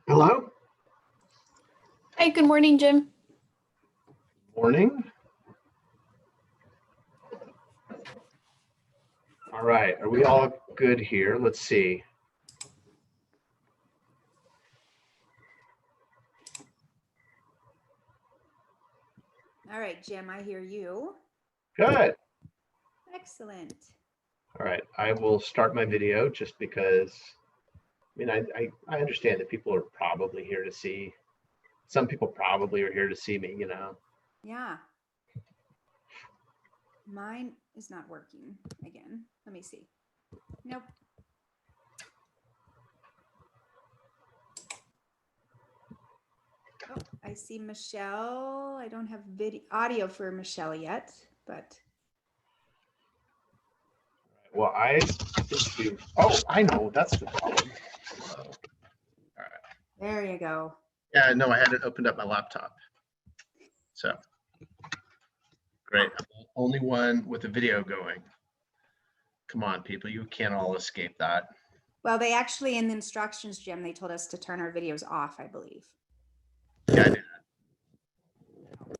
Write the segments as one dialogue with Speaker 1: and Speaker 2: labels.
Speaker 1: Hello?
Speaker 2: Hi, good morning, Jim.
Speaker 1: Morning. All right, are we all good here? Let's see.
Speaker 3: All right, Jim, I hear you.
Speaker 1: Good.
Speaker 3: Excellent.
Speaker 1: All right, I will start my video just because, I mean, I understand that people are probably here to see, some people probably are here to see me, you know.
Speaker 3: Yeah. Mine is not working again. Let me see. Nope. Oh, I see Michelle. I don't have audio for Michelle yet, but.
Speaker 1: Well, I think you, oh, I know, that's the problem. All right.
Speaker 3: There you go.
Speaker 1: Yeah, no, I had it opened up my laptop. So, great. I'm the only one with a video going. Come on, people, you can't all escape that.
Speaker 3: Well, they actually, in the instructions, Jim, they told us to turn our videos off, I believe.
Speaker 1: Yeah, I did.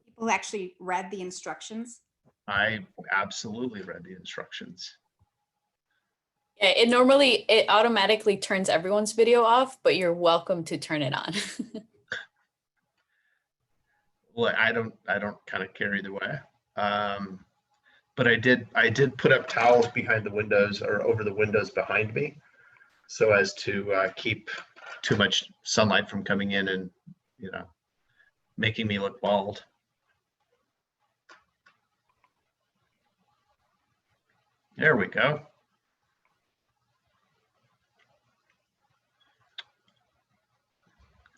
Speaker 3: People actually read the instructions.
Speaker 1: I absolutely read the instructions.
Speaker 2: Yeah, it automatically turns everyone's video off, but you're welcome to turn it on.
Speaker 1: Well, I don't kind of care either way. But I did put up towels behind the windows or over the windows behind me, so as to keep too much sunlight from coming in and, you know, making me look bald. There we go.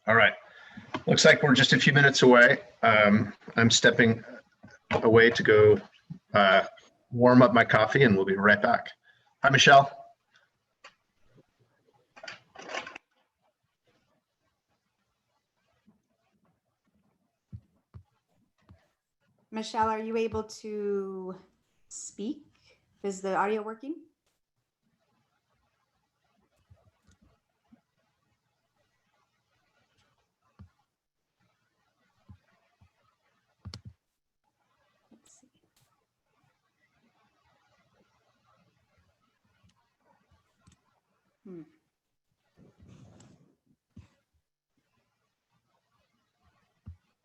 Speaker 1: All right. Looks like we're just a few minutes away. I'm stepping away to go warm up my coffee, and we'll be right back. Hi, Michelle.
Speaker 3: Michelle, are you able to speak? Is the audio working? Let's see.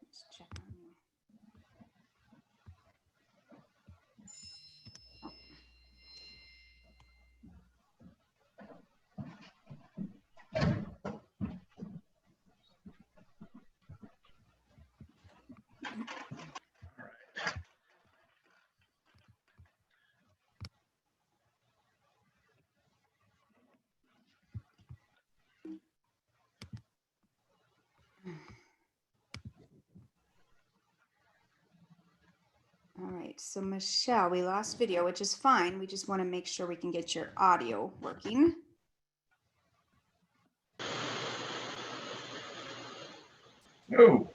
Speaker 3: Let's check on you. All right, so Michelle, we lost video, which is fine. We just want to make sure we can get your audio working.
Speaker 1: Oh.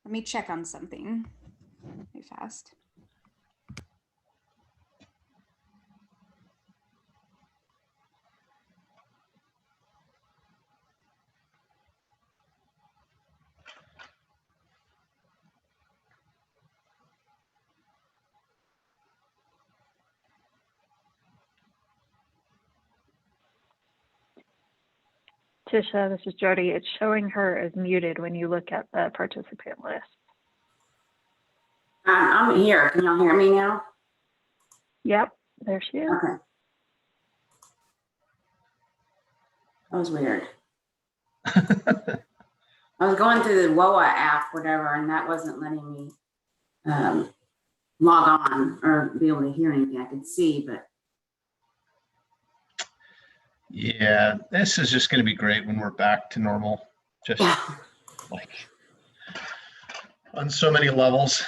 Speaker 3: Let me check on something very fast.
Speaker 4: Tisha, this is Jody. It's showing her as muted when you look at the participant list.
Speaker 5: I'm here. Can y'all hear me now?
Speaker 4: Yep, there she is.
Speaker 5: Okay. That was weird. I was going through the WOA app, whatever, and that wasn't letting me log on or be able to hear anything. I could see, but.
Speaker 1: Yeah, this is just going to be great when we're back to normal. Just like on so many levels.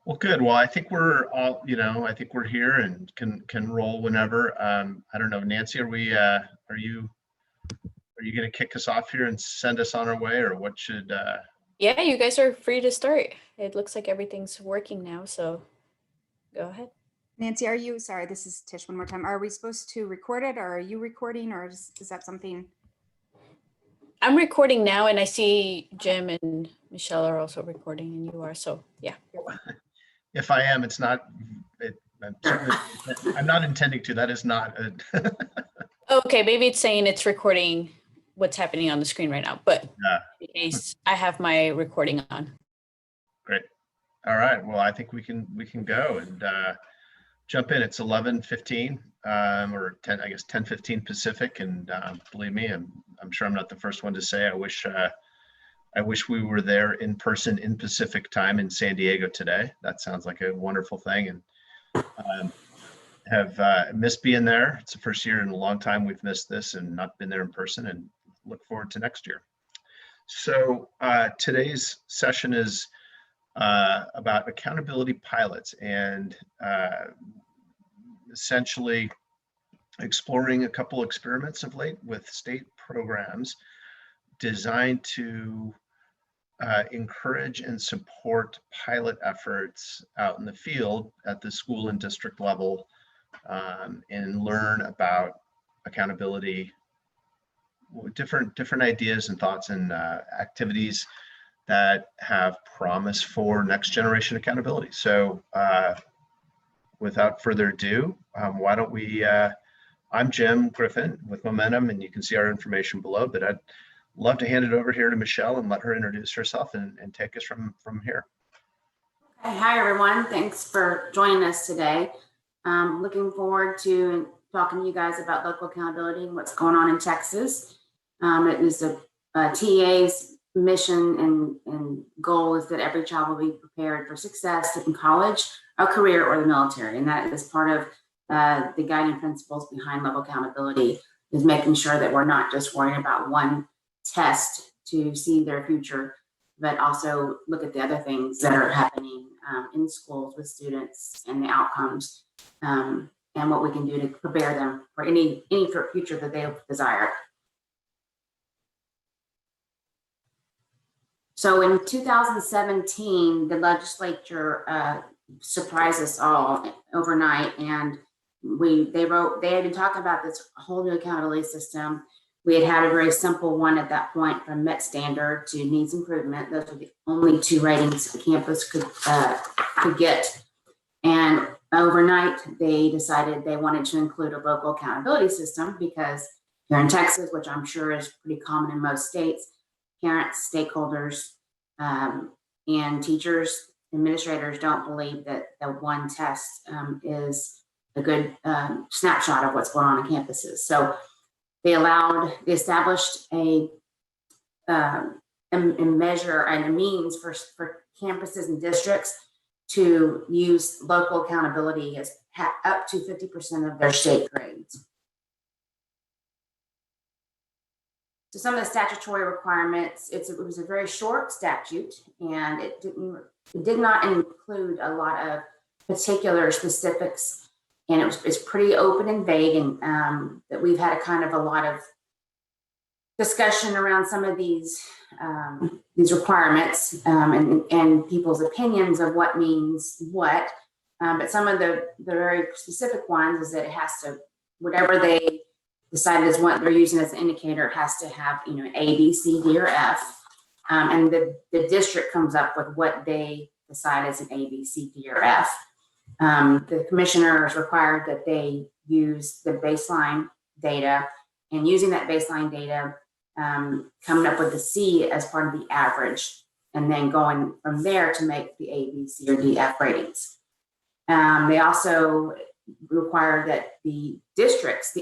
Speaker 1: Well, good. Well, I think we're all, I think we're here and can roll whenever. I don't know, Nancy, are you going to kick us off here and send us on our way, or what should?
Speaker 2: Yeah, you guys are free to start. It looks like everything's working now, so go ahead.
Speaker 3: Nancy, are you, sorry, this is Tish one more time. Are we supposed to record it, or are you recording, or is that something?
Speaker 2: I'm recording now, and I see Jim and Michelle are also recording, and you are, so yeah.
Speaker 1: If I am, it's not. I'm not intending to. That is not.
Speaker 2: Okay, maybe it's saying it's recording what's happening on the screen right now, but
Speaker 1: Yeah.
Speaker 2: in case I have my recording on.
Speaker 1: Great. All right. Well, I think we can go and jump in. It's 11:15 or 10, I guess 10:15 Pacific, and believe me, I'm sure I'm not the first one to say I wish we were there in person in Pacific time in San Diego today. That sounds like a wonderful thing, and have missed being there. It's the first year in a long time we've missed this and not been there in person, and look forward to next year. So today's session is about accountability pilots and essentially exploring a couple experiments of late with state programs designed to encourage and support pilot efforts out in the field at the school and district level, and learn about accountability, different ideas and thoughts and activities that have promise for next generation accountability. So without further ado, why don't we, I'm Jim Griffin with Momentum, and you can see our information below, but I'd love to hand it over here to Michelle and let her introduce herself and take us from here.
Speaker 5: Hi, everyone. Thanks for joining us today. Looking forward to talking to you guys about local accountability and what's going on in Texas. It is a TA's mission and goal is that every child will be prepared for success in college, a career, or the military. And that is part of the guiding principles behind local accountability, is making sure that we're not just worrying about one test to see their future, but also look at the other things that are happening in schools with students and the outcomes, and what we can do to prepare them for any future that they desire. So in 2017, the legislature surprised us all overnight, and they had been talking about this whole new accountability system. We had a very simple one at that point, from Met Standard to Needs Improvement. Those were the only two ratings the campus could get. And overnight, they decided they wanted to include a local accountability system, because here in Texas, which I'm sure is pretty common in most states, parents, stakeholders, and teachers, administrators don't believe that the one test is a good snapshot of what's going on in campuses. So they established a measure and a means for campuses and districts to use local accountability as up to 50% of their state grades. So some of the statutory requirements, it was a very short statute, and it did not include a lot of particular specifics, and it's pretty open and vague, and that we've had a lot of discussion around some of these requirements, and people's opinions of what means what. But some of the very specific ones is that it has to, whatever they decided is what they're using as an indicator, has to have, A, B, C, D, or F. And the district comes up with what they decide as an A, B, C, D, or F. The commissioner is required that they use the baseline data, and using that baseline data, coming up with the C as part of the average, and then going from there to make the A, B, C, or D, F ratings. They also require that the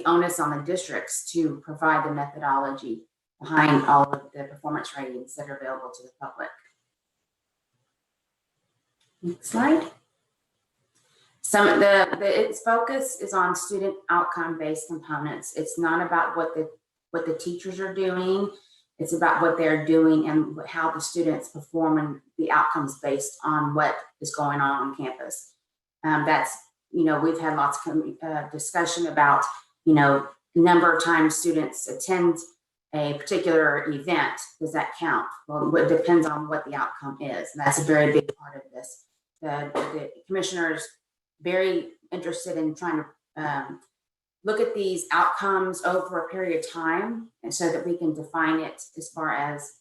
Speaker 5: onus on the districts to provide the methodology behind all of the performance ratings that are available to the public. Next slide. Its focus is on student outcome-based components. It's not about what the teachers are doing. It's about what they're doing and how the students perform and the outcomes based on what is going on campus. That's, we've had lots of discussion about, number of times students attend a particular event. Does that count? Well, it depends on what the outcome is. And that's a very big part of this. The commissioners very interested in trying to look at these outcomes over a period of time, and so that we can define it as far as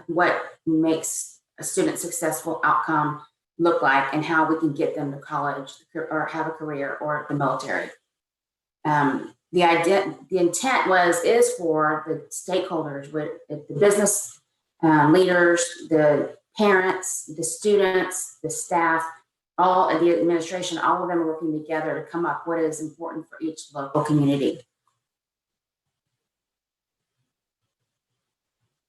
Speaker 5: what makes a student successful outcome look like and how we can get them to college or have a career or the military. The intent is for the stakeholders, with the business leaders, the parents, the students, the staff, all of the administration, all of them are working together to come up what is important for each local community.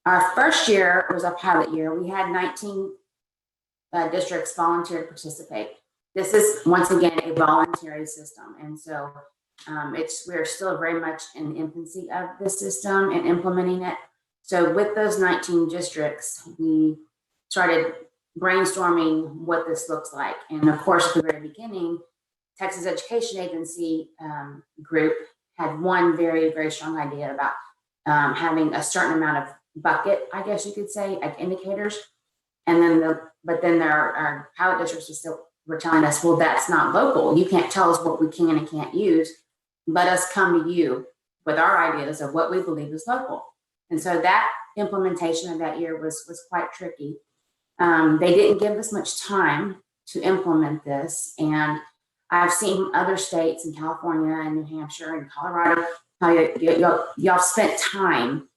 Speaker 5: Our first year was a pilot year. We had 19 districts volunteer to participate. This is, once again, a voluntary system. And so we're still very much in the infancy of the system and implementing it. So with those 19 districts, we started brainstorming what this looks like. And of course, at the very beginning, Texas Education Agency group had one very, very strong idea about having a certain amount of bucket, I guess you could say, like indicators. And then our pilot districts were telling us, well, that's not local. You can't tell us what we can and can't use. Let us come to you with our ideas of what we believe is local. And so that implementation of that year was quite tricky. They didn't give us much time to implement this. And I've seen other states in California and New Hampshire and Colorado, how y'all spent time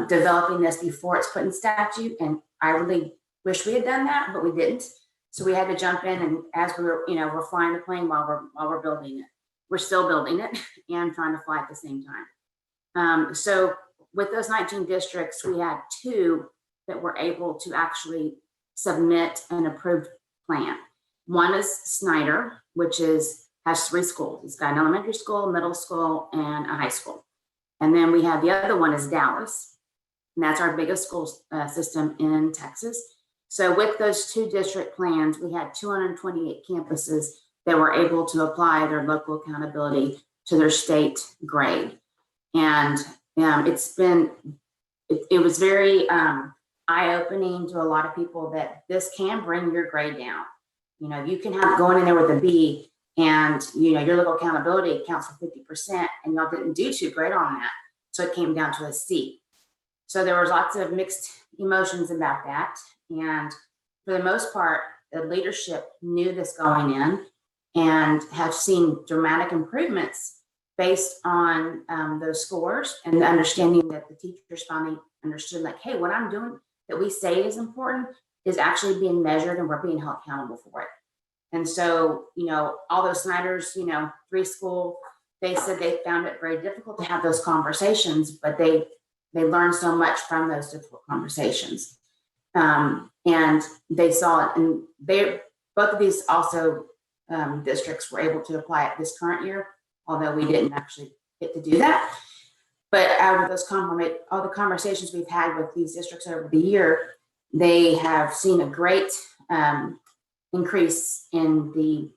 Speaker 5: developing this before it's put in statute. And I really wish we had done that, but we didn't. So we had to jump in, and as we were, we're flying the plane while we're building it. We're still building it and trying to fly at the same time. So with those 19 districts, we had 2 that were able to actually submit an approved plan. One is Snyder, which has 3 schools. It's got an elementary school, middle school, and a high school. And then we have the other one is Dallas, and that's our biggest school system in Texas. So with those 2 district plans, we had 228 campuses that were able to apply their local accountability to their state grade. And it was very eye-opening to a lot of people that this can bring your grade down. You can have going in there with a B, and your local accountability counts for 50%, and y'all didn't do too great on that. So it came down to a C. So there was lots of mixed emotions about that. And for the most part, the leadership knew this going in and have seen dramatic improvements based on those scores and the understanding that the teachers finally understood, like, hey, what I'm doing that we say is important is actually being measured, and we're being held accountable for it. And so, all those Snyders, 3 school, they said they found it very difficult to have those conversations, but they learned so much from those difficult conversations. And they saw it, and both of these also districts were able to apply it this current year, although we didn't actually get to do that. But out of those all the conversations we've had with these districts over the year, they have seen a great increase in the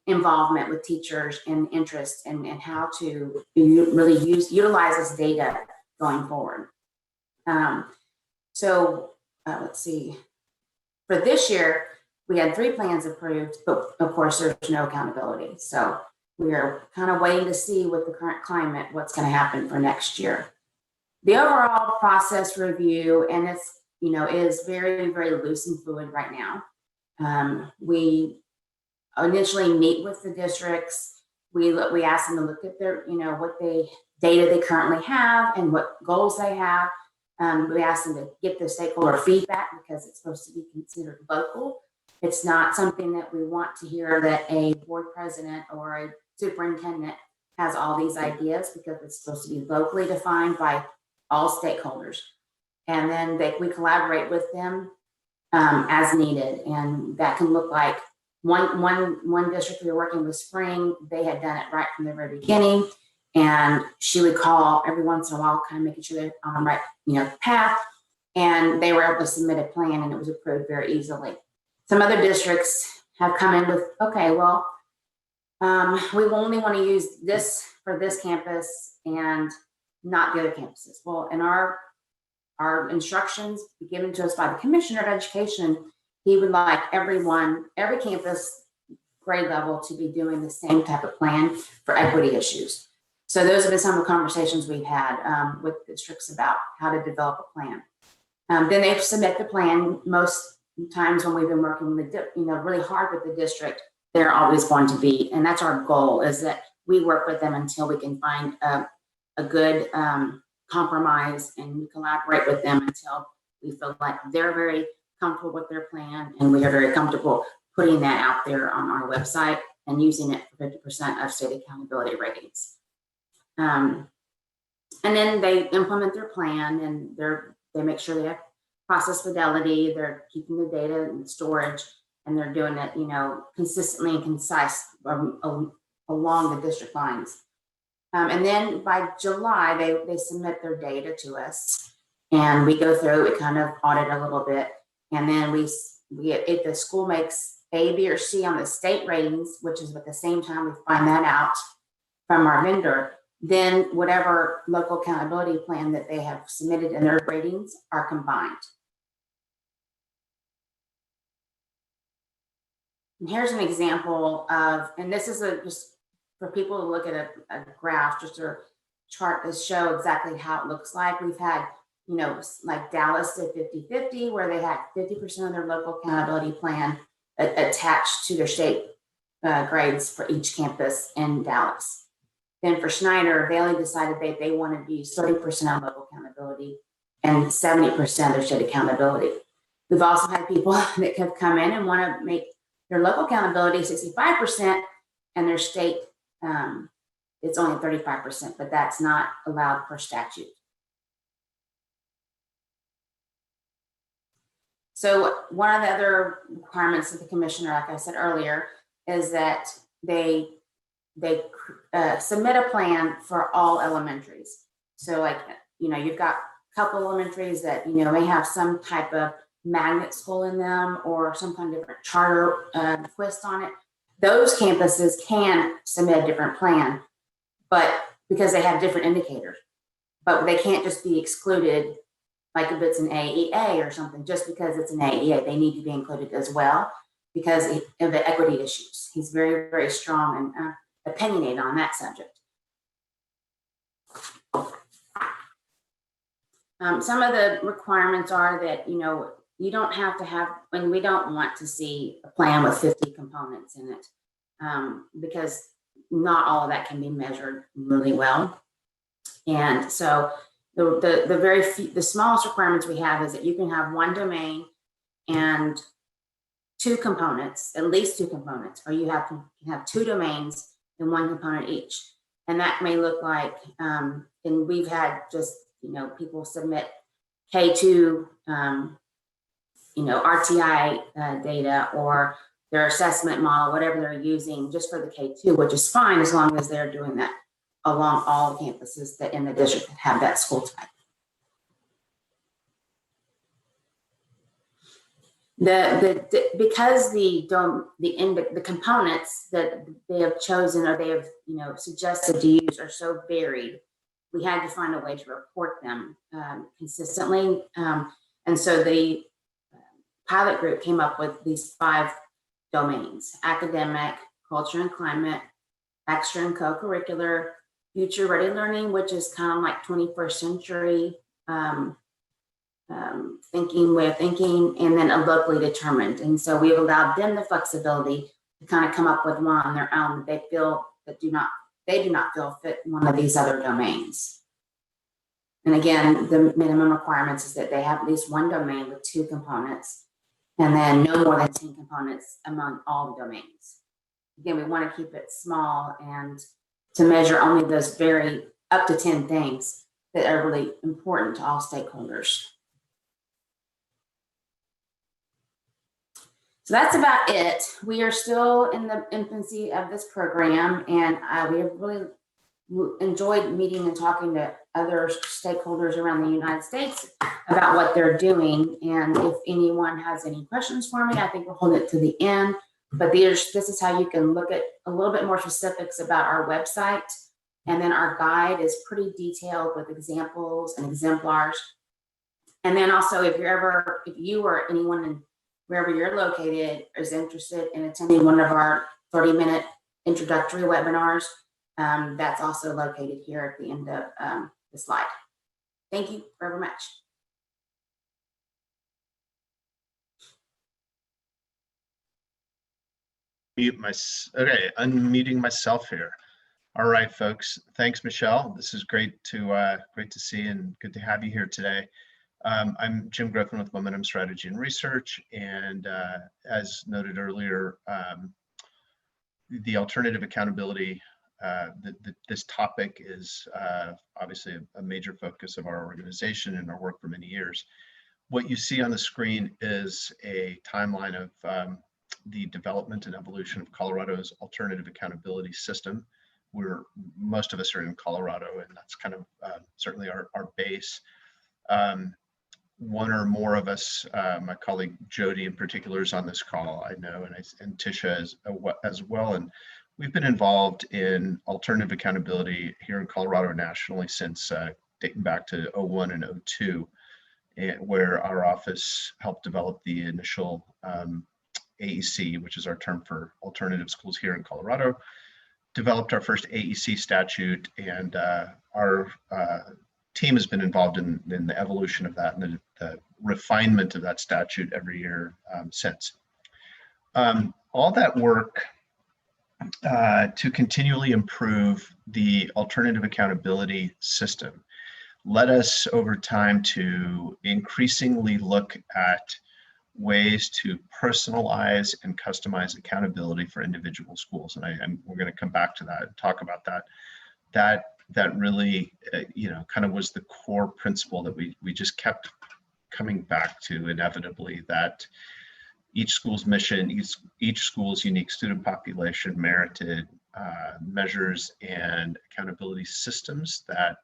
Speaker 5: involvement with teachers and interest and how to really utilize this data going forward. Let's see. For this year, we had 3 plans approved, but of course there's no accountability. So we are kind of waiting to see with the current climate what's going to happen for next year. The overall process review, and it's is very, very loose and fluid right now. We initially meet with the districts. We ask them to look at their what data they currently have and what goals they have. We ask them to get the stakeholder feedback because it's supposed to be considered local. It's not something that we want to hear that a board president or a superintendent has all these ideas, because it's supposed to be locally defined by all stakeholders. And then we collaborate with them as needed. And that can look like one district we were working with Spring, they had done it right from the very beginning. And she would call every once in a while, kind of making sure they're on the right, path. And they were able to submit a plan and it was approved very easily. Some other districts have come in with, okay, well, we only want to use this for this campus and not the other campuses. Well, in our instructions given to us by the Commissioner of Education, he would like every campus grade level to be doing the same type of plan for equity issues. So those have been some of the conversations we've had with districts about how to develop a plan. Then they submit the plan. Most times when we've been working with, really hard with the district, they're always going to be, and that's our goal, is that we work with them until we can find a good compromise, and we collaborate with them until we feel like they're very comfortable with their plan and we are very comfortable putting that out there on our website and using it for 50% of state accountability ratings. And then they implement their plan, and they make sure they have process fidelity, they're keeping the data in storage, and they're doing it, consistently and concise along the district lines. And then by July, they submit their data to us, and we go through, we kind of audit a little bit, and then we if the school makes A, B, or C on the state ratings, which is at the same time we find that out from our vendor, then whatever local accountability plan that they have submitted in their ratings are combined. And here's an example of, and this is just for people to look at a graph, just a chart to show exactly how it looks like. We've had, like Dallas did 50-50, where they had 50% of their local accountability plan attached to their state grades for each campus in Dallas. Then for Schneider, they only decided they wanted to use 30% of local accountability and 70% of their state accountability. We've also had people that have come in and want to make their local accountability 65% and their state, it's only 35%, but that's not allowed per statute. So one of the other requirements of the commissioner, like I said earlier, is that they submit a plan for all elementaries. So like, you've got a couple elementaries that, may have some type of magnet school in them or some kind of different charter twist on it. Those campuses can submit a different plan, but because they have different indicators, but they can't just be excluded. Like if it's an AEA or something, just because it's an AEA, they need to be included as well because of the equity issues. He's very, very strong and opinionated on that subject. Some of the requirements are that, you don't have to have, and we don't want to see a plan with 50 components in it because not all of that can be measured really well. And so the smallest requirements we have is that you can have one domain and two components, at least two components, or you have two domains and one component each. And that may look like, and we've had just, people submit K2, RTI data or their assessment model, whatever they're using just for the K2, which is fine as long as they're doing that along all the campuses that in the district that have that school type. Because the components that they have chosen or they have suggested to use are so varied, we had to find a way to report them consistently. And so the pilot group came up with these 5 domains: academic, culture and climate, extra and co-curricular, future ready learning, which is kind of like 21st century way of thinking, and then a locally determined. And so we've allowed them the flexibility to kind of come up with one on their own that they feel that they do not feel fit one of these other domains. And again, the minimum requirements is that they have at least one domain with 2 components, and then no more than 10 components among all the domains. Again, we want to keep it small and to measure only those very up to 10 things that are really important to all stakeholders. So that's about it. We are still in the infancy of this program, and we have really enjoyed meeting and talking to other stakeholders around the United States about what they're doing. And if anyone has any questions for me, I think we'll hold it to the end. But this is how you can look at a little bit more specifics about our website. And then our guide is pretty detailed with examples and exemplars. And then also, if you or anyone in wherever you're located is interested in attending one of our 30-minute introductory webinars, that's also located here at the end of the slide. Thank you very much.
Speaker 1: Unmuting myself here. All right, folks. Thanks, Michelle. This is great to see and good to have you here today. I'm Jim Griffin with Momentum Strategy and Research, and as noted earlier, the alternative accountability, this topic is obviously a major focus of our organization and our work for many years. What you see on the screen is a timeline of the development and evolution of Colorado's alternative accountability system. Most of us are in Colorado, and that's kind of certainly our base. One or more of us, my colleague Jody in particular is on this call, I know, and Tisha as well. And we've been involved in alternative accountability here in Colorado nationally since dating back to 01 and 02, where our office helped develop the initial AEC, which is our term for alternative schools here in Colorado, developed our first AEC statute, and our team has been involved in the evolution of that and the refinement of that statute every year since. All that work to continually improve the alternative accountability system led us over time to increasingly look at ways to personalize and customize accountability for individual schools. And we're going to come back to that and talk about that. That really, kind of was the core principle that we just kept coming back to inevitably, that each school's mission, each school's unique student population merited measures and accountability systems that,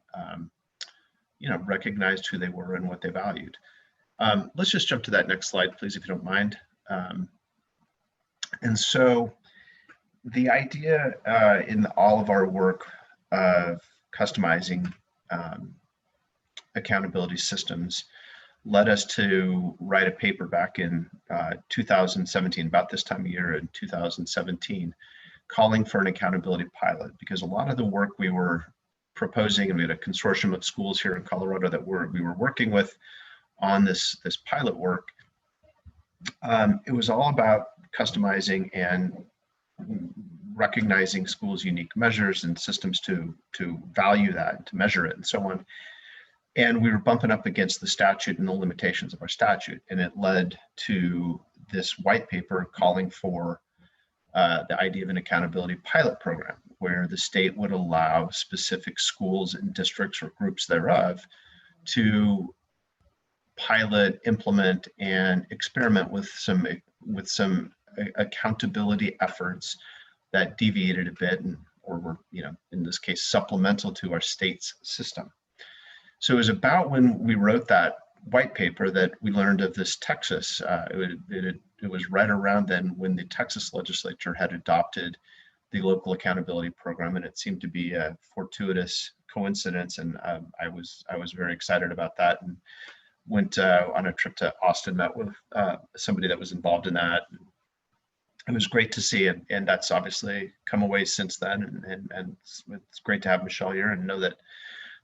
Speaker 1: recognized who they were and what they valued. Let's just jump to that next slide, please, if you don't mind. And so the idea in all of our work of customizing accountability systems led us to write a paper back in 2017, about this time of year in 2017, calling for an accountability pilot, because a lot of the work we were proposing, and we had a consortium of schools here in Colorado that we were working with on this pilot work. It was all about customizing and recognizing schools' unique measures and systems to value that, to measure it, and so on. And we were bumping up against the statute and the limitations of our statute, and it led to this white paper calling for the idea of an accountability pilot program, where the state would allow specific schools and districts or groups thereof to pilot, implement, and experiment with some accountability efforts that deviated a bit or were, in this case, supplemental to our state's system. So it was about when we wrote that white paper that we learned of this Texas. It was right around then when the Texas legislature had adopted the local accountability program, and it seemed to be a fortuitous coincidence. And I was very excited about that, and went on a trip to Austin, met with somebody that was involved in that. It was great to see, and that's obviously come away since then. And it's great to have Michelle here and know that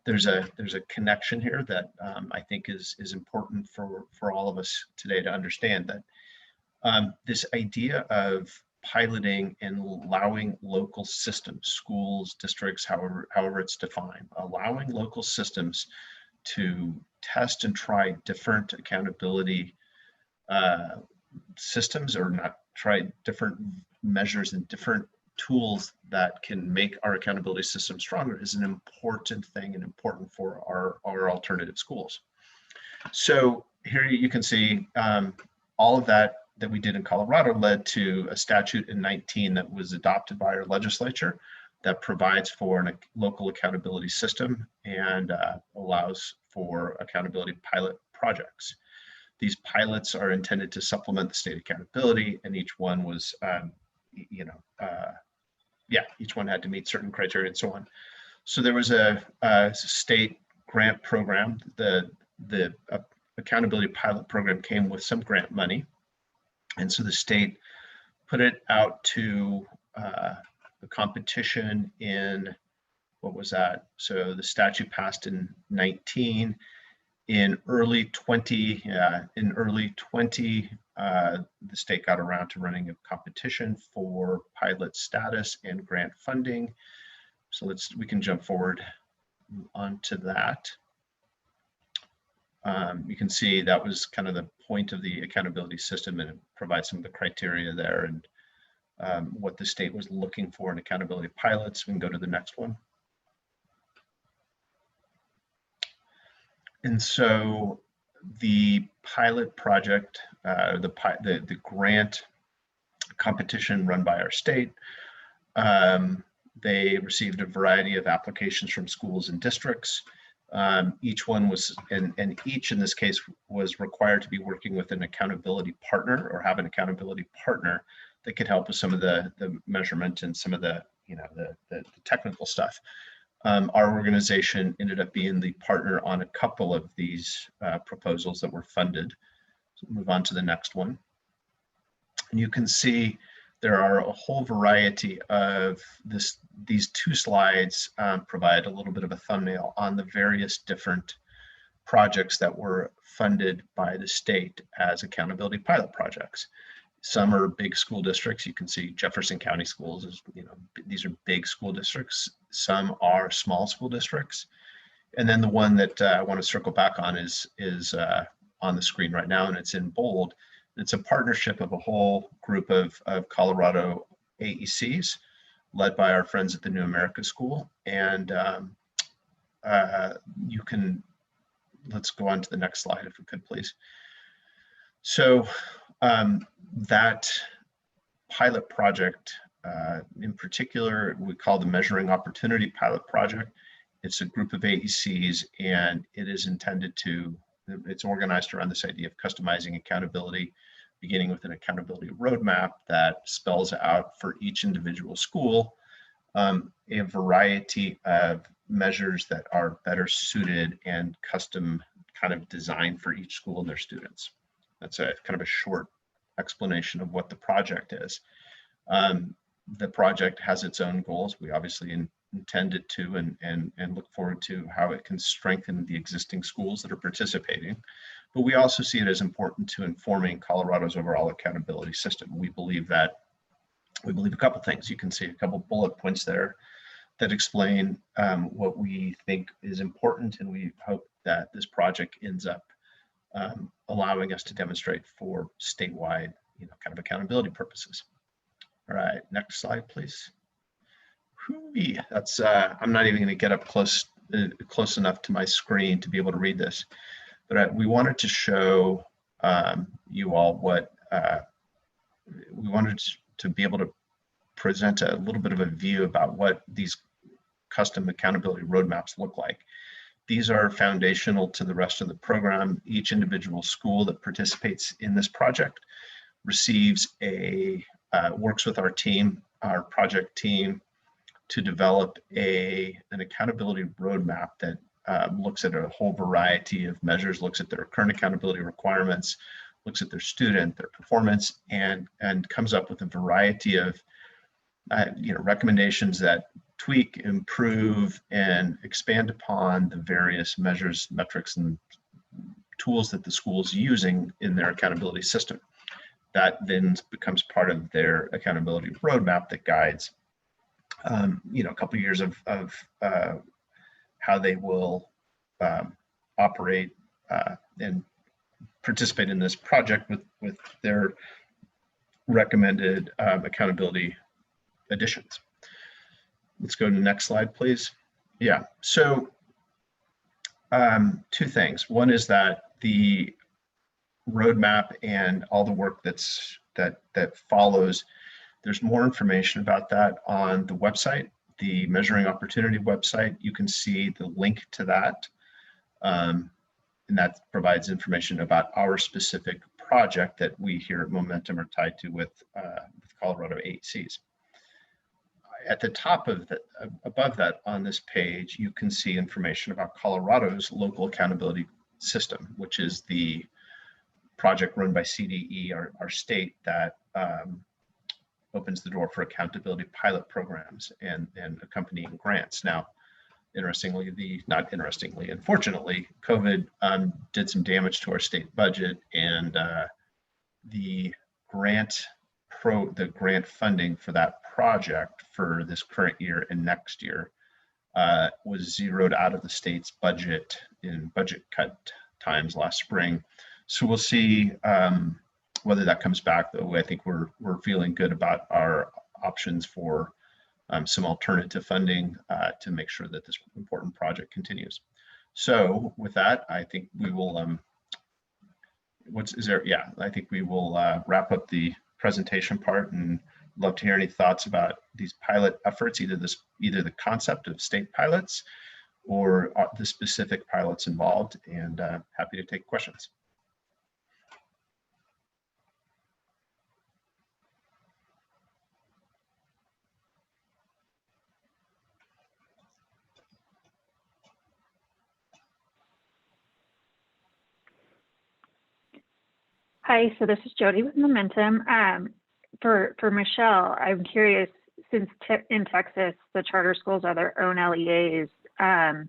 Speaker 1: there's a connection here that I think is important for all of us today to understand, that this idea of piloting and allowing local systems, schools, districts, however it's defined, allowing local systems to test and try different accountability systems, or not try different measures and different tools that can make our accountability system stronger, is an important thing and important for our alternative schools. So here you can see all of that we did in Colorado led to a statute in 19 that was adopted by our legislature, that provides for a local accountability system and allows for accountability pilot projects. These pilots are intended to supplement the state accountability, and each one was, each one had to meet certain criteria and so on. So there was a state grant program. The accountability pilot program came with some grant money, and so the state put it out to the competition in, what was that? So the statute passed in 19. In early 20, the state got around to running a competition for pilot status and grant funding. So we can jump forward onto that. You can see that was kind of the point of the accountability system, and it provides some of the criteria there and what the state was looking for in accountability pilots. We can go to the next one. And so the pilot project, the grant competition run by our state, they received a variety of applications from schools and districts. Each one was, and each in this case was required to be working with an accountability partner or have an accountability partner that could help with some of the measurement and some of the technical stuff. Our organization ended up being the partner on a couple of these proposals that were funded. So move on to the next one. And you can see there are a whole variety of these two slides provide a little bit of a thumbnail on the various different projects that were funded by the state as accountability pilot projects. Some are big school districts. You can see Jefferson County Schools is, these are big school districts. Some are small school districts. And then the one that I want to circle back on is on the screen right now, and it's in bold. It's a partnership of a whole group of Colorado AECs led by our friends at the New America School. And let's go on to the next slide if we could, please. So that pilot project in particular, we call the Measuring Opportunity Pilot Project. It's a group of AECs, and it is intended to, it's organized around this idea of customizing accountability, beginning with an accountability roadmap that spells out for each individual school a variety of measures that are better suited and custom kind of designed for each school and their students. That's a kind of a short explanation of what the project is. The project has its own goals. We obviously intend it to and look forward to how it can strengthen the existing schools that are participating. But we also see it as important to informing Colorado's overall accountability system. We believe a couple things. You can see a couple bullet points there that explain what we think is important, and we hope that this project ends up allowing us to demonstrate for statewide, kind of accountability purposes. All right, next slide, please. Whoo-wee. That's I'm not even going to get up close enough to my screen to be able to read this, but we wanted to show you all what we wanted to be able to present a little bit of a view about what these custom accountability roadmaps look like. These are foundational to the rest of the program. Each individual school that participates in this project receives works with our team, our project team, to develop an accountability roadmap that looks at a whole variety of measures, looks at their current accountability requirements, looks at their student, their performance, and comes up with a variety of recommendations that tweak, improve, and expand upon the various measures, metrics, and tools that the school is using in their accountability system. That then becomes part of their accountability roadmap that guides, a couple of years of how they will operate and participate in this project with their recommended accountability additions. Let's go to the next slide, please. Yeah, so two things. One is that the roadmap and all the work that follows, there's more information about that on the website. the Measuring Opportunity website, you can see the link to that. And that provides information about our specific project that we here at Momentum are tied to with Colorado AECs. At the top of the, above that on this page, you can see information about Colorado's local accountability system, which is the project run by CDE, our state, that opens the door for accountability pilot programs and accompanying grants. Now, interestingly, not interestingly, unfortunately, COVID did some damage to our state budget, and the grant funding for that project for this current year and next year was zeroed out of the state's budget in budget cut times last spring. So we'll see whether that comes back, though. I think we're feeling good about our options for some alternative funding to make sure that this important project continues. So with that, I think we will, I think we will wrap up the presentation part, and love to hear any thoughts about these pilot efforts, either the concept of state pilots or the specific pilots involved, and happy to take questions.
Speaker 4: Hi, so this is Jody with Momentum. For Michelle, I'm curious, since in Texas, the charter schools are their own LEAs, are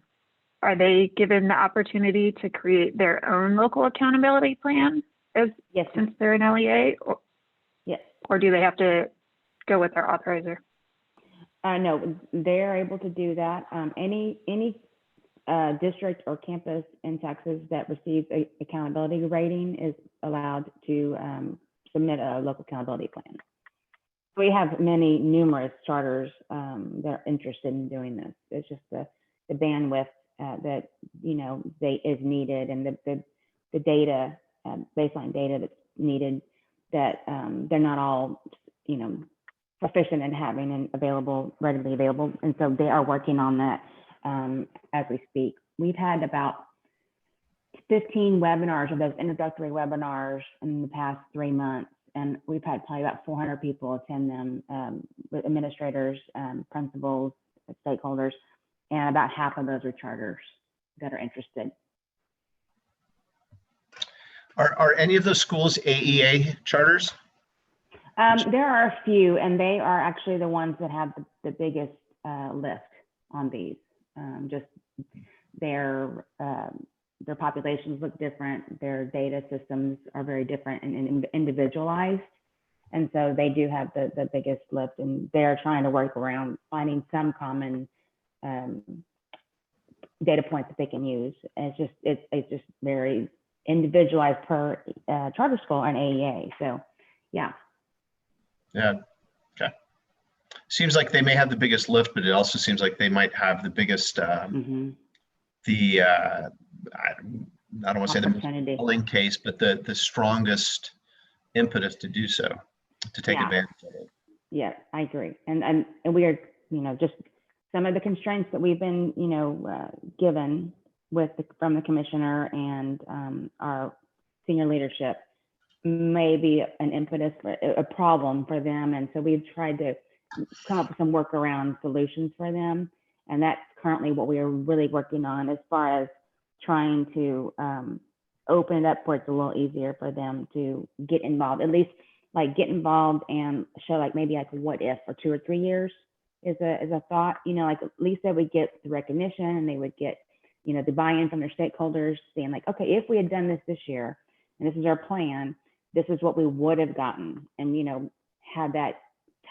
Speaker 4: they given the opportunity to create their own local accountability plan
Speaker 6: Yes.
Speaker 4: since they're an LEA?
Speaker 6: Yes.
Speaker 4: Or do they have to go with their authorizer?
Speaker 6: No, they're able to do that. Any district or campus in Texas that receives a accountability rating is allowed to submit a local accountability plan. We have numerous charters that are interested in doing this. It's just the bandwidth that is needed, and the data, baseline data that's needed, that they're not all proficient in having and readily available, and so they are working on that as we speak. We've had about 15 webinars of those introductory webinars in the past 3 months, and we've had probably about 400 people attend them, with administrators, principals, stakeholders, and about half of those are charters that are interested.
Speaker 1: Are any of those schools AEA charters?
Speaker 6: There are a few, and they are actually the ones that have the biggest lift on these. Just their populations look different. Their data systems are very different and individualized. And so they do have the biggest lift, and they're trying to work around finding some common data points that they can use. And it's just very individualized per charter school and AEA. So yeah.
Speaker 1: Yeah. Okay. Seems like they may have the biggest lift, but it also seems like they might have the biggest I don't want to say the most compelling case, but the strongest impetus to do so, to take advantage of it.
Speaker 6: Yeah, I agree. And we are, just some of the constraints that we've been, given from the commissioner and our senior leadership may be an impetus, a problem for them. And so we've tried to come up with some workaround solutions for them. And that's currently what we are really working on, as far as trying to open it up where it's a little easier for them to get involved, at least like get involved and show maybe what if for 2 or 3 years is a thought, at least they would get the recognition, and they would get, the buy-in from their stakeholders, saying okay, if we had done this year, and this is our plan, this is what we would have gotten, and had that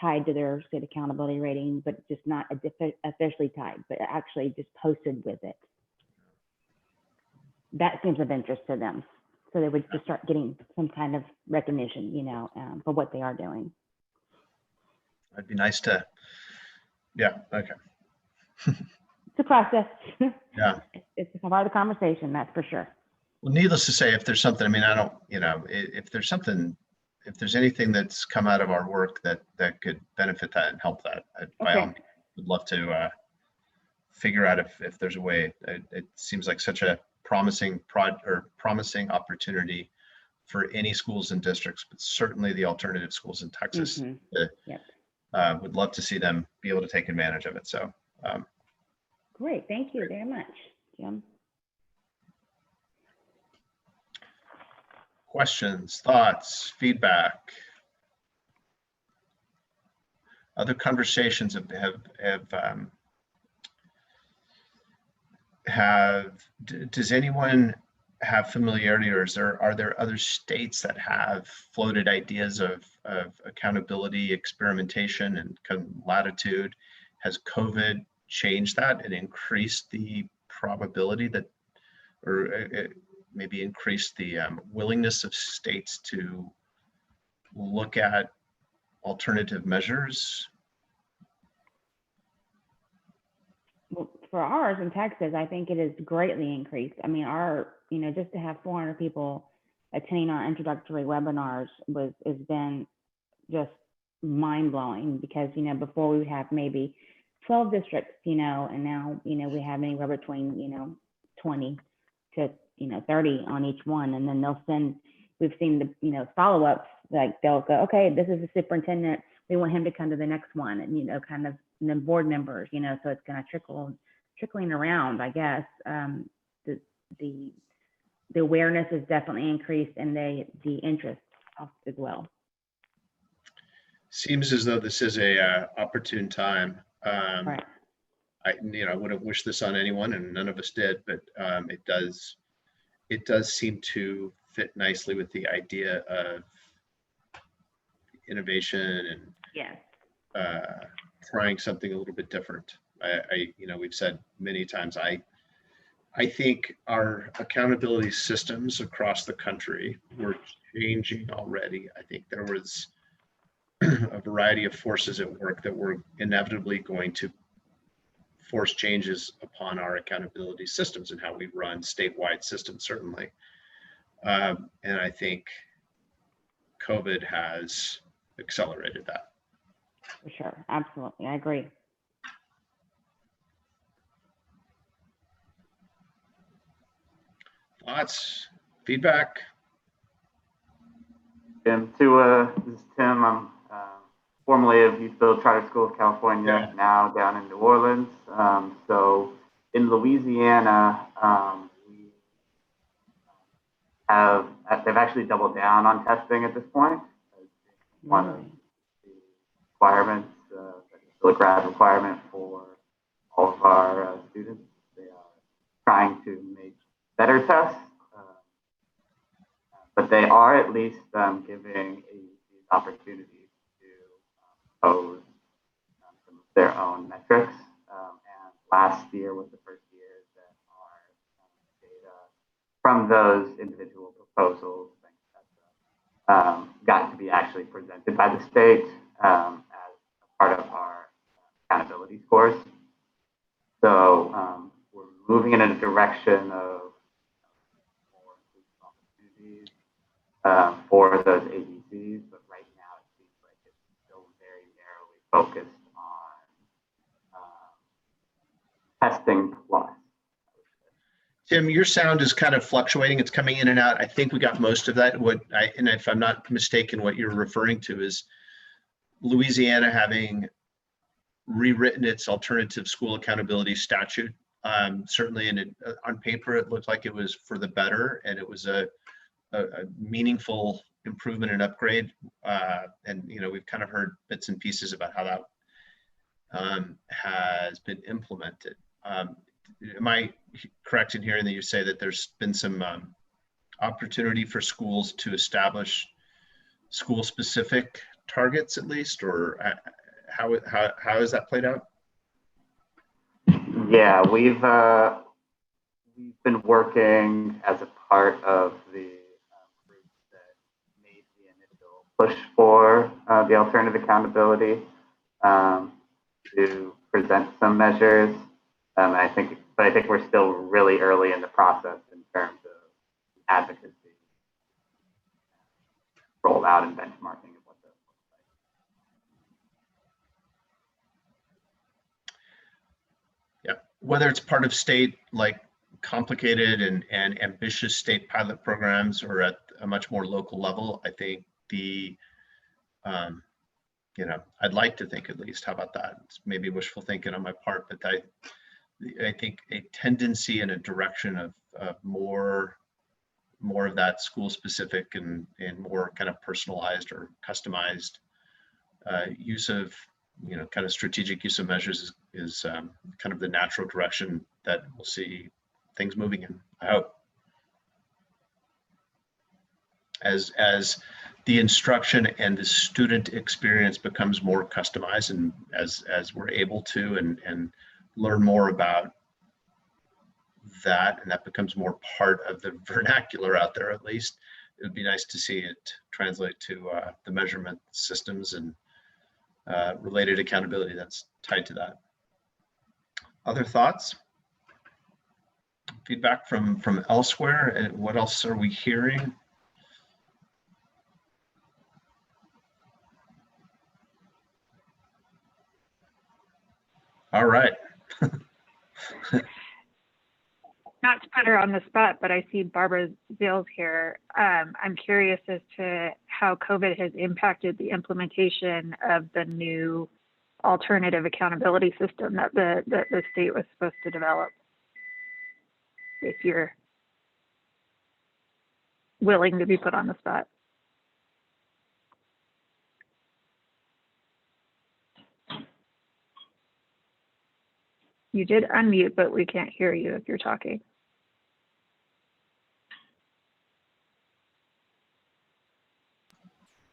Speaker 6: tied to their state accountability rating, but just not officially tied, but actually just posted with it. That seems of interest to them. So they would just start getting some kind of recognition, for what they are doing.
Speaker 1: It'd be nice to, okay.
Speaker 6: It's a process.
Speaker 1: Yeah.
Speaker 6: It's a part of the conversation, that's for sure.
Speaker 1: Well, needless to say, if there's something, if there's anything that's come out of our work that could benefit that and help that, by all means, would love to figure out if there's a way. It seems like such a promising promising opportunity for any schools and districts, but certainly the alternative schools in Texas.
Speaker 6: Yep.
Speaker 1: Would love to see them be able to take advantage of it. So
Speaker 6: Great. Thank you very much, Jim.
Speaker 1: questions, thoughts, feedback, other conversations does anyone have familiarity, or are there other states that have floated ideas of accountability, experimentation, and kind of latitude? Has COVID changed that and increased the probability that, or maybe increased the willingness of states to look at alternative measures?
Speaker 6: Well, for ours in Texas, I think it has greatly increased. I mean, just to have 400 people attending our introductory webinars has been just mind blowing, because, before we would have maybe 12 districts, and now, we have anywhere between, 20 to, 30 on each one. And then we've seen the, follow-ups, like they'll go, okay, this is the superintendent, we want him to come to the next one, and, kind of, and then board members, so it's kind of trickling around, I guess. The awareness has definitely increased, and the interest as well.
Speaker 1: Seems as though this is a opportune time.
Speaker 6: Right.
Speaker 1: I wouldn't wish this on anyone, and none of us did, but it does seem to fit nicely with the idea of innovation and
Speaker 6: Yes.
Speaker 1: trying something a little bit different. We've said many times, I think our accountability systems across the country were changing already. I think there was a variety of forces at work that were inevitably going to force changes upon our accountability systems and how we run statewide systems, certainly. And I think COVID has accelerated that.
Speaker 6: For sure. Absolutely. I agree.
Speaker 1: Thoughts, feedback?
Speaker 7: This is Tim. I'm formerly of Youthville Charter School of California, now down in New Orleans. So in Louisiana, they've actually doubled down on testing at this point. One of the requirements, the grad requirement for all of our students. They are trying to make better tests, but they are at least giving AECs opportunities to pose some of their own metrics. And last year was the first year that our data from those individual proposals got to be actually presented by the state as part of our accountability scores. So we're moving in a direction of more opportunities for those AECs, but right now it seems like it's still very narrowly focused on testing plus.
Speaker 1: Tim, your sound is kind of fluctuating. It's coming in and out. I think we got most of that. And if I'm not mistaken, what you're referring to is Louisiana having rewritten its alternative school accountability statute. Certainly on paper, it looked like it was for the better, and it was a meaningful improvement and upgrade. And we've kind of heard bits and pieces about how that has been implemented. Am I correct in hearing that you say that there's been some opportunity for schools to establish school-specific targets, at least, or how has that played out?
Speaker 7: Yeah, we've been working as a part of the group that made the initial push for the alternative accountability to present some measures. I think we're still really early in the process in terms of advocacy, rollout, and benchmarking of what those look
Speaker 1: whether it's part of state, like complicated and ambitious state pilot programs, or at a much more local level, I think the, you know, I'd like to think, at least, how about that? It's maybe wishful thinking on my part, but I think a tendency and a direction of more of that school specific and more kind of personalized or customized use of, you know, kind of strategic use of measures is kind of the natural direction that we'll see things moving in, I hope. As the instruction and the student experience becomes more customized, and as we're able to and learn more about that, and that becomes more part of the vernacular out there, at least, it would be nice to see it translate to the measurement systems and related accountability that's tied to that. Other thoughts? Feedback from elsewhere? And what else are we hearing? All right.
Speaker 4: Not to put her on the spot, but I see Barbara Zills here. I'm curious as to how COVID has impacted the implementation of the new alternative accountability system that the state was supposed to develop. If you're willing to be put on the spot. You did unmute, but we can't hear you if you're talking.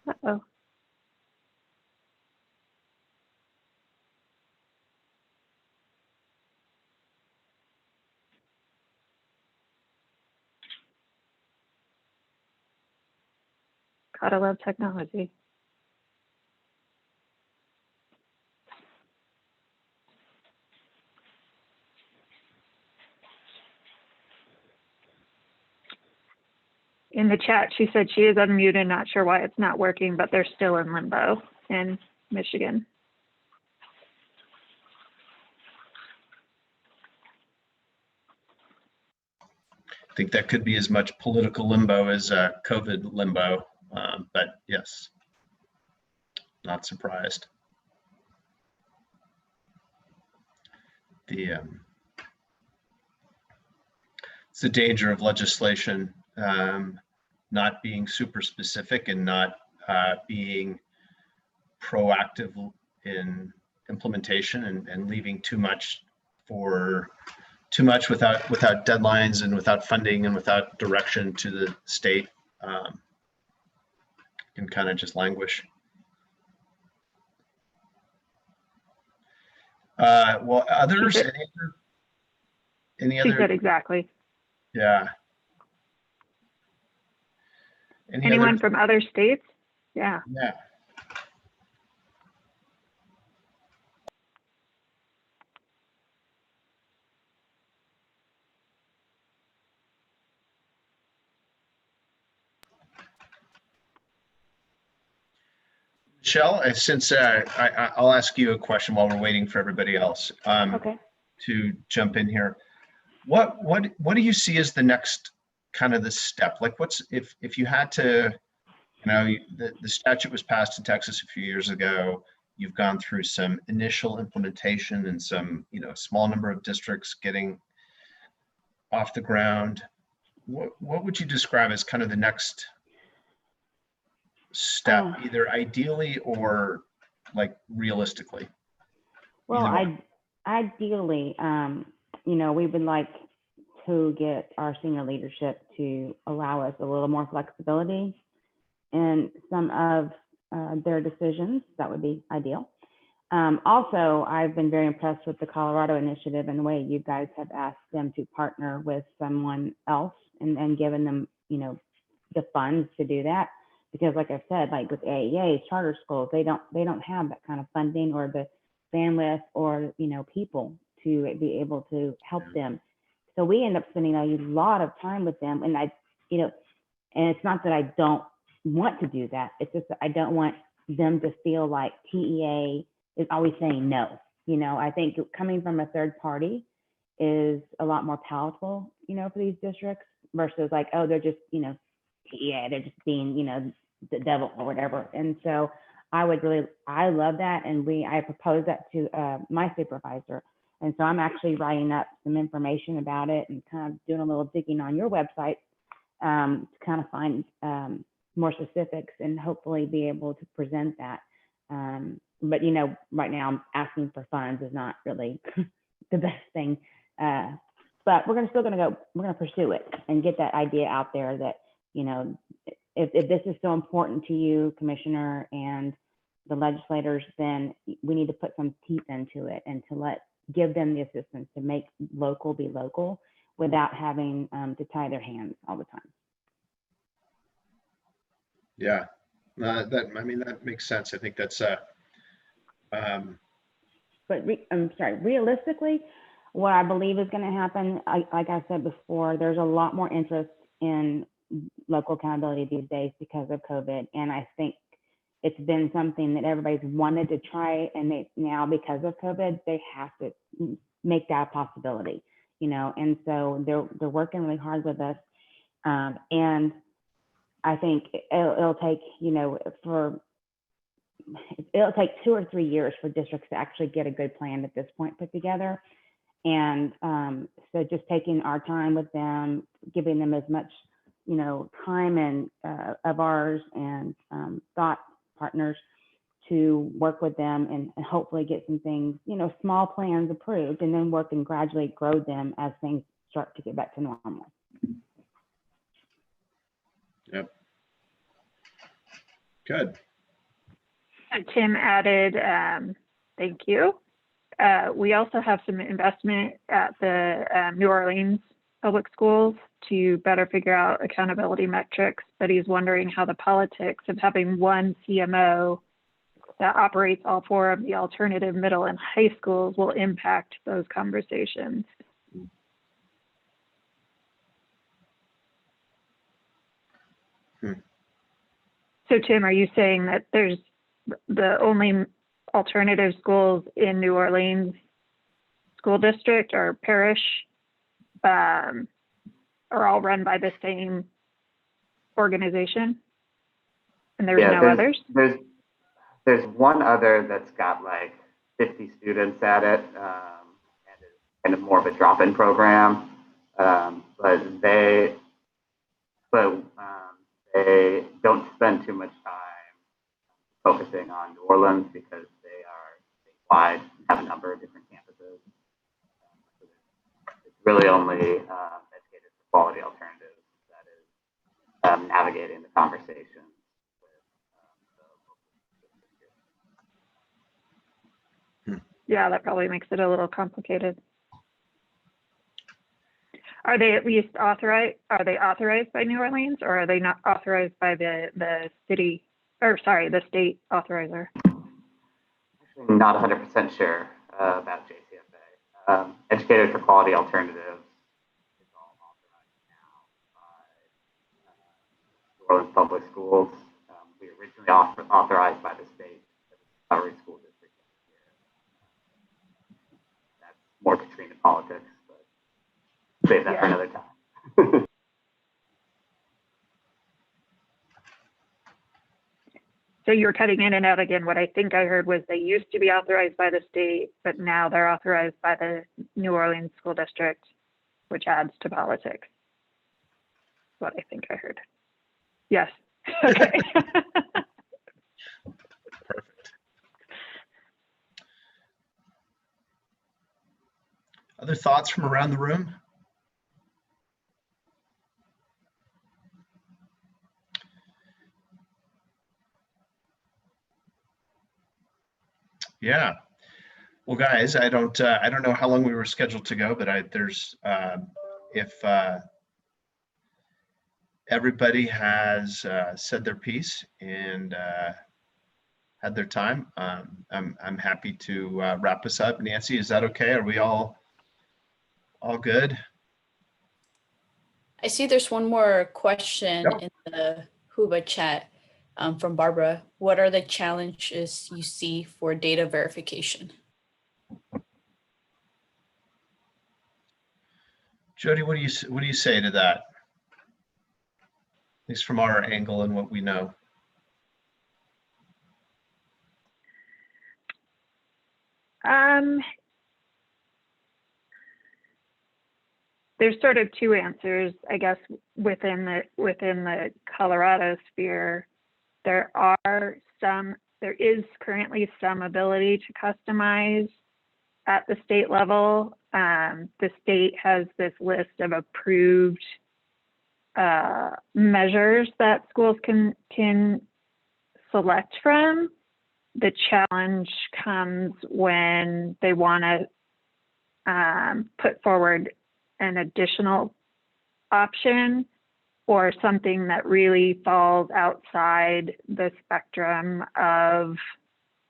Speaker 4: Uh-oh. Gotta love technology. In the chat, she said she is unmuted, not sure why it's not working, but they're still in limbo in Michigan.
Speaker 1: I think that could be as much political limbo as COVID limbo, but yes, not surprised. It's the danger of legislation not being super specific and not being proactive in implementation, and leaving too much without deadlines and without funding and without direction to the state, can kind of just languish. Well, others, any other?
Speaker 4: She said exactly.
Speaker 1: Yeah.
Speaker 4: Anyone from other states? Yeah.
Speaker 1: Yeah. Michelle, since I'll ask you a question while we're waiting for everybody else
Speaker 6: Okay.
Speaker 1: to jump in here. What do you see as the next kind of the step? Like, what's if you had to, you know, the statute was passed in Texas a few years ago. You've gone through some initial implementation and some, you know, small number of districts getting off the ground. What would you describe as kind of the next step, either ideally or like realistically?
Speaker 6: Well, ideally, you know, we would like to get our senior leadership to allow us a little more flexibility in some of their decisions. That would be ideal. Also, I've been very impressed with the Colorado initiative and the way you guys have asked them to partner with someone else and given them, you know, the funds to do that. Because like I said, like with AEAs, charter schools, they don't have that kind of funding or the bandwidth or, you know, people to be able to help them. So we end up spending a lot of time with them. And you know, and it's not that I don't want to do that. It's just that I don't want them to feel like TEA is always saying no. You know, I think coming from a third party is a lot more palatable, for these districts versus like, oh, they're just, yeah, they're just being, the devil or whatever. And so I love that. And I proposed that to my supervisor. And so I'm actually writing up some information about it and kind of doing a little digging on your website to kind of find more specifics and hopefully be able to present that. But right now I'm asking for funds is not really the best thing. But we're going to pursue it and get that idea out there that, if this is so important to you, Commissioner, and the legislators, then we need to put some teeth into it and to give them the assistance to make local be local without having to tie their hands all the time.
Speaker 1: Yeah, that makes sense. I think that's
Speaker 6: But I'm sorry, realistically, what I believe is going to happen, like I said before, there's a lot more interest in local accountability these days because of COVID. And I think it's been something that everybody's wanted to try. And now because of COVID, they have to make that a possibility, and so they're working really hard with us. And I think it'll take, it'll take 2 or 3 years for districts to actually get a good plan at this point put together. And so just taking our time with them, giving them as much, time and of ours and thought partners to work with them and hopefully get some things, small plans approved, and then work and gradually grow them as things start to get back to normal.
Speaker 1: Yep. Good.
Speaker 4: Tim added, thank you. We also have some investment at the New Orleans public schools to better figure out accountability metrics, but he's wondering how the politics of having one CMO that operates all 4 of the alternative middle and high schools will impact those conversations. So Tim, are you saying that there's the only alternative schools in New Orleans school district or parish are all run by the same organization? And there's no others?
Speaker 7: There's one other that's got like 50 students at it, and is kind of more of a drop-in program. But they don't spend too much time focusing on New Orleans because they are statewide, have a number of different campuses. It's really only Educators for Quality Alternatives that is navigating the conversation.
Speaker 4: Yeah, that probably makes it a little complicated. Are they at least authorized? Are they authorized by New Orleans, or are they not authorized by the city, or sorry, the state authorizer?
Speaker 7: Actually, not 100% sure about JCFA. Educators for Quality Alternatives is all authorized now by New Orleans Public Schools. We originally authorized by the state Recovery School District. That's more Katrina politics. Save that for another time.
Speaker 4: So you're cutting in and out again. What I think I heard was they used to be authorized by the state, but now they're authorized by the New Orleans School District, which adds to politics. What I think I heard. Yes. Okay.
Speaker 1: Perfect. Other thoughts from around the room? Yeah. Well, guys, I don't know how long we were scheduled to go, but if everybody has said their piece and had their time, I'm happy to wrap us up. Nancy, is that okay? Are we all good?
Speaker 2: I see there's one more question
Speaker 1: Yep.
Speaker 2: in the Huba chat from Barbara. What are the challenges you see for data verification?
Speaker 1: Jody, what do you say to that? At least from our angle and what we know.
Speaker 4: There's sort of two answers, I guess, within the Colorado sphere. There is currently some ability to customize at the state level. The state has this list of approved measures that schools can select from. The challenge comes when they want to put forward an additional option or something that really falls outside the spectrum of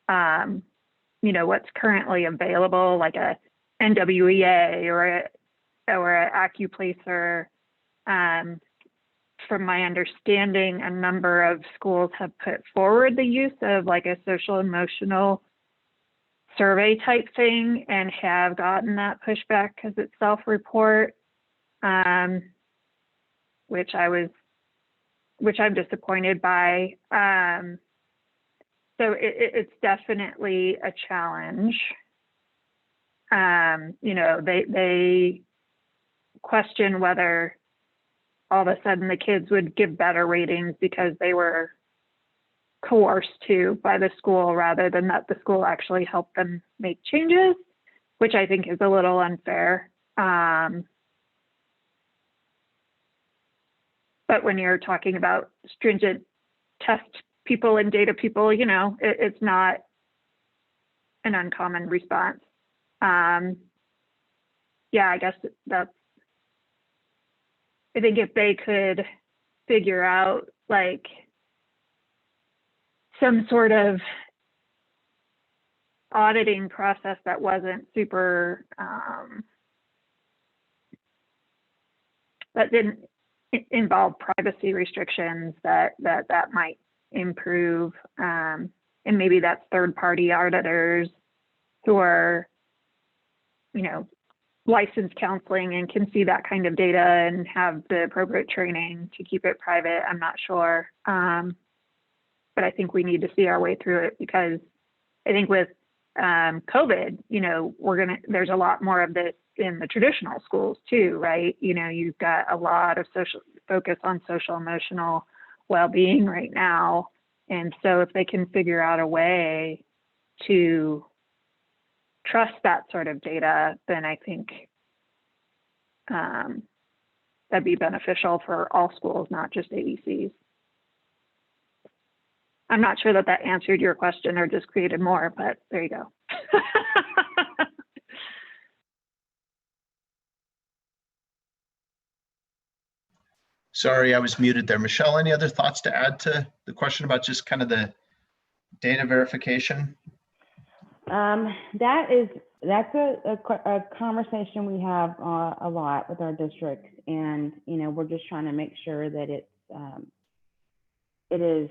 Speaker 4: what's currently available, like a NWEA or an AccuPlacer. From my understanding, a number of schools have put forward the use of like a social emotional survey type thing and have gotten that pushback because it's self-report, which I'm disappointed by. So it's definitely a challenge. They question whether all of a sudden the kids would give better ratings because they were coerced to by the school rather than that the school actually helped them make changes, which I think is a little unfair. But when you're talking about stringent test people and data people, it's not an uncommon response. I guess I think if they could figure out like some sort of auditing process that wasn't super, that didn't involve privacy restrictions, that might improve. And maybe that's third-party auditors who are, licensed counseling and can see that kind of data and have the appropriate training to keep it private. I'm not sure. But I think we need to see our way through it because I think with COVID, there's a lot more of this in the traditional schools too, right? You've got a lot of social focus on social emotional well-being right now. And so if they can figure out a way to trust that sort of data, then I think that'd be beneficial for all schools, not just AECs. I'm not sure that answered your question or just created more, but there you go.
Speaker 1: Sorry, I was muted there. Michelle, any other thoughts to add to the question about just kind of the data verification?
Speaker 6: That's a conversation we have a lot with our districts, and we're just trying to make sure that it is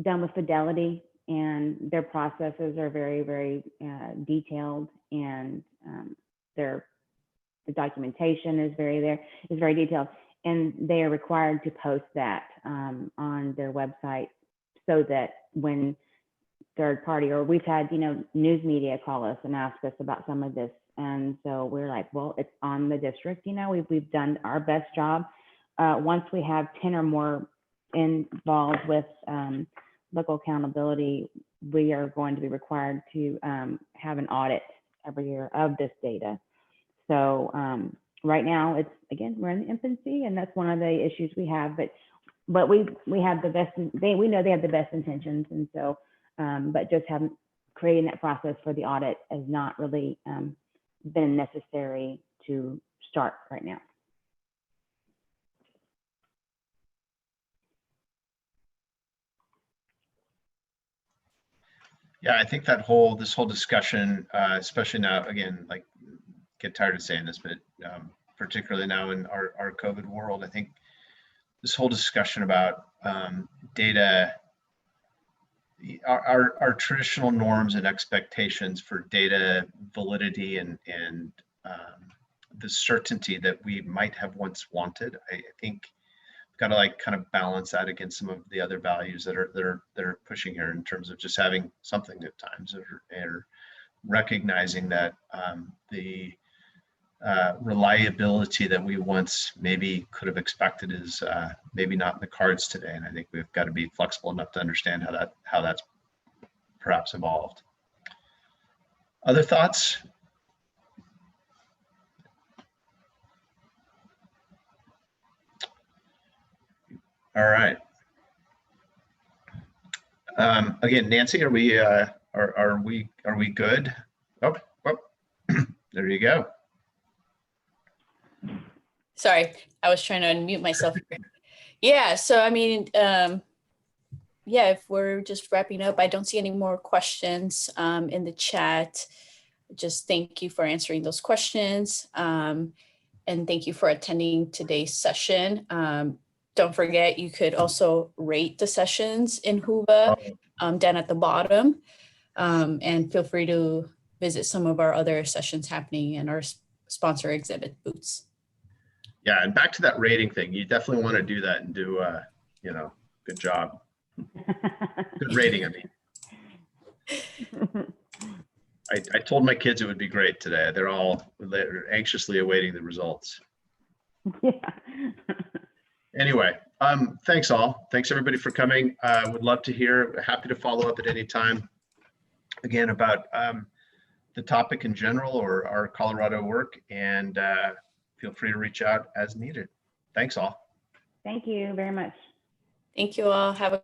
Speaker 6: done with fidelity, and their processes are very, very detailed, and the documentation is very detailed, and they are required to post that on their website so that when third party, or we've had news media call us and ask us about some of this, and so we're like, well, it's on the district. We've done our best job. Once we have 10 or more involved with local accountability, we are going to be required to have an audit every year of this data. So right now, we're in the infancy, and that's one of the issues we have. But we have the best. We know they have the best intentions, and so. But just haven't creating that process for the audit has not really been necessary to start right now.
Speaker 1: Yeah, I think this whole discussion, especially now, again, like get tired of saying this, but particularly now in our COVID world, I think this whole discussion about data, our traditional norms and expectations for data validity and the certainty that we might have once wanted. I think we've got to like kind of balance that against some of the other values that are pushing here in terms of just having something at times, or recognizing that the reliability that we once maybe could have expected is maybe not in the cards today. And I think we've got to be flexible enough to understand how that's perhaps evolved. Other thoughts? All right. Again, Nancy, are we good? Oh, there you go.
Speaker 2: Sorry, I was trying to unmute myself. Yeah, so I mean, yeah, if we're just wrapping up, I don't see any more questions in the chat. Just thank you for answering those questions. And thank you for attending today's session. Don't forget, you could also rate the sessions in Whova down at the bottom. And feel free to visit some of our other sessions happening in our sponsor exhibit booths.
Speaker 1: Yeah, and back to that rating thing, you definitely want to do that and do, good job. Good rating, I mean. I told my kids it would be great today. They're anxiously awaiting the results.
Speaker 6: Yeah.
Speaker 1: Anyway, thanks all. Thanks everybody for coming. Would love to hear, happy to follow up at any time. Again, about the topic in general or our Colorado work, and feel free to reach out as needed. Thanks all.
Speaker 6: Thank you very much.
Speaker 2: Thank you all. Have a